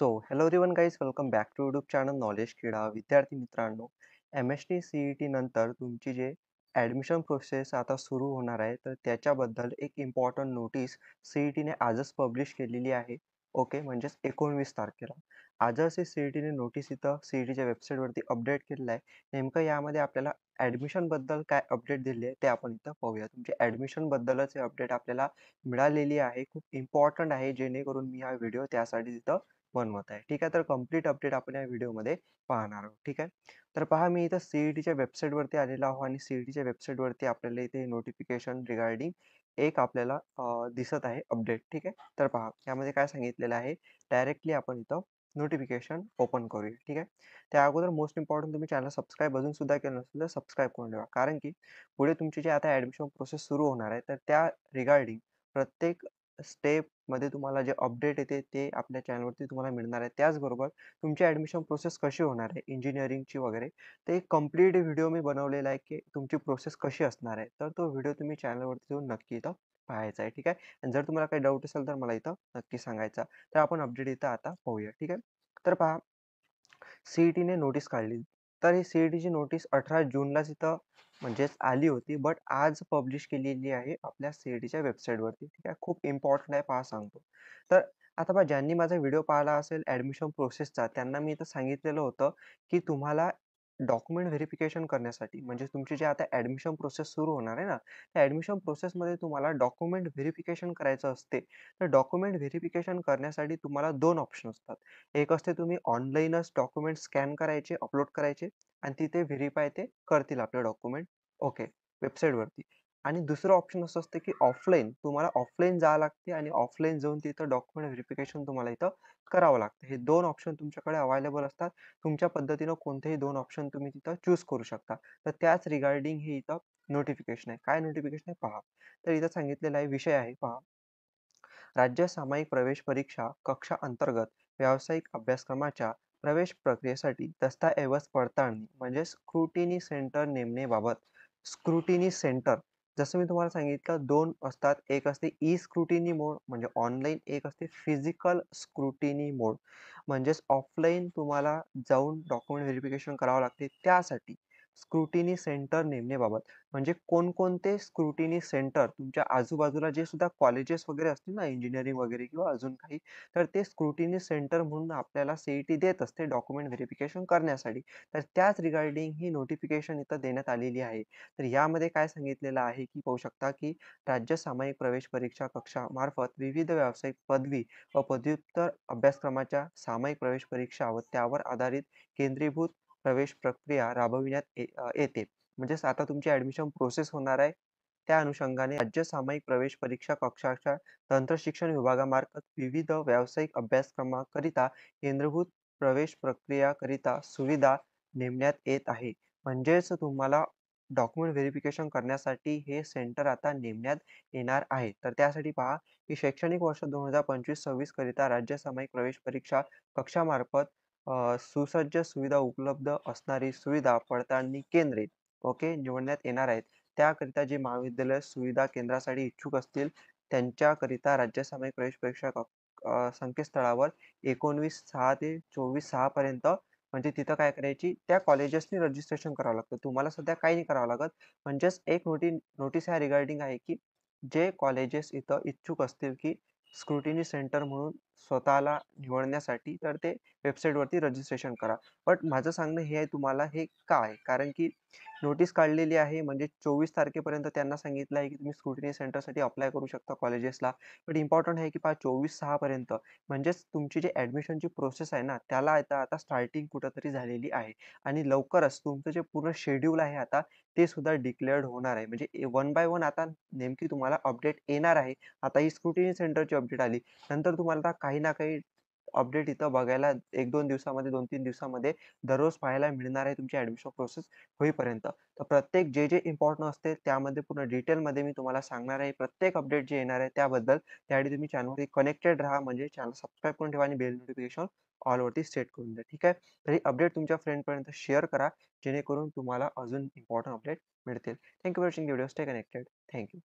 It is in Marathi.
Hello everyone guys welcome back to YouTube channel knowledge क्रीडा. विद्यार्थी मित्रांनो, एम-एस-टी सी-ई-टी नंतर तुमची जे ॲडमिशन प्रोसेस आता सुरू होणार आहे, तर त्याच्याबद्दल एक इम्पॉर्टंट नोटीस सी-ई-टीने आजच पब्लिश केलेली आहे. ओके, म्हणजेच 19 तारखेला. आजच हे सी-ई-टीने नोटीस इथं सी-ई-टीच्या वेबसाईटवरती अपडेट केलेलं आहे. नेमकं यामध्ये आपल्याला ॲडमिशनबद्दल काय अपडेट दिली आहे, ते आपण इथं पाहूया. तुमच्या ॲडमिशनबद्दलच हे अपडेट आपल्याला मिळालेली आहे. खूप इम्पॉर्टंट आहे, जेणेकरून मी हा व्हिडिओ त्यासाठी तिथं बनवत आहे. ठीक आहे. तर कंप्लीट अपडेट आपण या व्हिडिओमध्ये पाहणार आहोत. ठीक आहे. तर पहा, मी इथं सी-ई-टीच्या वेबसाईटवरती आलेलो आहो आणि सी-ई-टीच्या वेबसाईटवरती आपल्याला इथे नोटिफिकेशन रिगार्डिंग एक आपल्याला दिसत आहे अपडेट. ठीक आहे. तर पहा, यामध्ये काय सांगितलेलं आहे, डायरेक्टली आपण इथं नोटिफिकेशन ओपन करूया. ठीक आहे. त्या अगोदर मोस्ट इम्पॉर्टंट, तुम्ही चॅनल सबस्क्राईब अजून सुद्धा केलं नसेल तर सबस्क्राईब करून ठेवा. कारण की पुढे तुमची जे आता ॲडमिशन प्रोसेस सुरू होणार आहे, तर त्या रिगार्डिंग प्रत्येक स्टेपमध्ये तुम्हाला जे अपडेट येते ते आपल्या चॅनलवरती तुम्हाला मिळणार आहे. त्याचबरोबर तुमची ॲडमिशन प्रोसेस कशी होणार आहे इंजिनिअरिंगची वगैरे, ते एक कंप्लीट व्हिडिओ मी बनवलेला आहे की तुमची प्रोसेस कशी असणार आहे. तर तो व्हिडिओ तुम्ही चॅनलवरती जाऊन नक्की इथं पाहायचा आहे. ठीक आहे. आणि जर तुम्हाला काही डाऊट असेल तर मला इथं नक्की सांगायचा. तर आपण अपडेट इथं आता पाहूया. ठीक आहे. तर पहा, सी-ई-टीने नोटीस काढली. तर ही सी-ई-टीची नोटीस 18 जूनलाच इथं म्हणजेच आली होती, बट आज पब्लिश केलेली आहे आपल्या सी-ई-टीच्या वेबसाईटवरती. ठीक आहे. खूप इम्पॉर्टंट आहे, पहा सांगतो. तर आता पहा, ज्यांनी माझा व्हिडिओ पाहिला असेल ॲडमिशन प्रोसेसचा, त्यांना मी इथं सांगितलेलं होतं, की तुम्हाला डॉक्युमेंट व्हेरिफिकेशन करण्यासाठी, म्हणजे तुमची जी आता ॲडमिशन प्रोसेस सुरू होणार आहे ना, त्या ॲडमिशन प्रोसेसमध्ये तुम्हाला डॉक्युमेंट व्हेरिफिकेशन करायचं असते. तर डॉक्युमेंट व्हेरिफिकेशन करण्यासाठी तुम्हाला 2 ऑप्शन असतात. एक असते, तुम्ही ऑनलाईनच डॉक्युमेंट स्कॅन करायचे, अपलोड करायचे आणि तिथे व्हेरिफाय ते करतील आपले डॉक्युमेंट. ओके, वेबसाईटवरती. आणि दुसरं ऑप्शन असं असतं, की ऑफलाईन, तुम्हाला ऑफलाईन जावं लागते आणि ऑफलाईन जाऊन तिथं डॉक्युमेंट व्हेरिफिकेशन तुम्हाला इथं करावं लागतं. हे 2 ऑप्शन तुमच्याकडे अवेलेबल असतात. तुमच्या पद्धतीनं कोणतेही 2 ऑप्शन तुम्ही तिथं चूज करू शकता. तर त्याच रिगार्डिंग हे इथं नोटिफिकेशन आहे. काय नोटिफिकेशन आहे पहा. तर इथं सांगितलेला आहे, विषय आहे पहा. राज्य सामायिक प्रवेश परीक्षा कक्षा अंतर्गत व्यावसायिक अभ्यासक्रमाच्या प्रवेश प्रक्रियेसाठी दस्तऐवज पडताळणी म्हणजे स्क्रुटिनी सेंटर नेमणेबाबत. स्क्रुटिनी सेंटर, जसं मी तुम्हाला सांगितलं, 2 असतात. एक असते ई स्क्रुटिनी मोड म्हणजे ऑनलाईन, एक असते फिजिकल स्क्रुटिनी मोड म्हणजेच ऑफलाईन तुम्हाला जाऊन डॉक्युमेंट व्हेरिफिकेशन करावं लागते. त्यासाठी स्क्रुटिनी सेंटर नेमणेबाबत, म्हणजे कोणकोणते स्क्रुटिनी सेंटर तुमच्या आजूबाजूला जे सुद्धा कॉलेजेस वगैरे असतील ना, इंजिनिअरिंग वगैरे किंवा अजून काही, तर ते स्क्रुटिनी सेंटर म्हणून आपल्याला सी-ई-टी देत असते डॉक्युमेंट व्हेरिफिकेशन करण्यासाठी. तर त्याच रिगार्डिंग ही नोटिफिकेशन इथं देण्यात आलेली आहे. तर यामध्ये काय सांगितलेलं आहे, की पाहू शकता, की राज्य सामायिक प्रवेश परीक्षा कक्षा मार्फत विविध व्यावसायिक पदवी व पदव्युत्तर अभ्यासक्रमाच्या सामायिक प्रवेश परीक्षा व त्यावर आधारित केंद्रीभूत प्रवेश प्रक्रिया राबविण्यात येते. म्हणजेच आता तुमची ॲडमिशन प्रोसेस होणार आहे. त्या अनुषंगाने राज्य सामायिक प्रवेश परीक्षा कक्षाच्या तंत्रशिक्षण विभागामार्फत विविध व्यावसायिक अभ्यासक्रमाकरिता केंद्रीभूत प्रवेश प्रक्रियाकरिता सुविधा नेमण्यात येत आहे. म्हणजेच तुम्हाला डॉक्युमेंट व्हेरिफिकेशन करण्यासाठी हे सेंटर आता नेमण्यात येणार आहे. तर त्यासाठी पहा, की शैक्षणिक वर्ष 2025-26 करिता राज्य सामायिक प्रवेश परीक्षा कक्षामार्फत सुसज्ज सुविधा उपलब्ध असणारी सुविधा पडताळणी केंद्रे निवडण्यात येणार आहेत. त्याकरिता जे महाविद्यालय सुविधा केंद्रासाठी इच्छुक असतील, त्यांच्याकरिता राज्य सामायिक प्रवेश परीक्षा संकेतस्थळावर 19/6 ते 24/6 पर्यंत, म्हणजे तिथं काय करायची, त्या कॉलेजेसनी रजिस्ट्रेशन करावं लागतं. तुम्हाला सध्या काही नाही करावं लागत. म्हणजेच एक नोटीस ह्या रिगार्डिंग आहे, की जे कॉलेजेस इथं इच्छुक असतील, की स्क्रुटिनी सेंटर म्हणून स्वतःला निवडण्यासाठी, तर ते वेबसाईटवरती रजिस्ट्रेशन करा. बट माझं सांगणं हे आहे तुम्हाला, हे का आहे? कारण की नोटीस काढलेली आहे, म्हणजे 24 तारखेपर्यंत त्यांना सांगितलं आहे, की तुम्ही स्क्रुटिनी सेंटरसाठी अप्लाय करू शकता कॉलेजेसला. बट इम्पॉर्टंट आहे, की पहा, 24/6 पर्यंत, म्हणजेच तुमची जी ॲडमिशनची प्रोसेस आहे ना, त्याला आता स्टार्टिंग कुठेतरी झालेली आहे आणि लवकरच तुमचं जे पूर्ण शेड्यूल आहे आता, ते सुद्धा डिक्लेअर्ड होणार आहे. म्हणजे वन बाय वन आता नेमकी तुम्हाला अपडेट येणार आहे. आता ही स्क्रुटिनी सेंटरची अपडेट आली. नंतर तुम्हाला आता काही ना काही अपडेट इथं बघायला 1-2 दिवसामध्ये, 2-3 दिवसामध्ये दररोज पाहायला मिळणार आहे तुमची ॲडमिशन प्रोसेस होईपर्यंत. तर प्रत्येक जे इम्पॉर्टंट असते त्यामध्ये पूर्ण डिटेलमध्ये मी तुम्हाला सांगणार आहे. प्रत्येक अपडेट जे येणार आहे त्याबद्दल. त्यासाठी तुम्ही चॅनलवरती कनेक्टेड राहा, म्हणजे चॅनल सबस्क्राईब करून ठेवा आणि बेल नोटिफिकेशन ऑलवरती सेट करून द्या. ठीक आहे. तर ही अपडेट तुमच्या फ्रेंडपर्यंत शेअर करा, जेणेकरून तुम्हाला अजून इम्पॉर्टंट अपडेट मिळतील. Thank you for watching video. Stay connected. Thank you.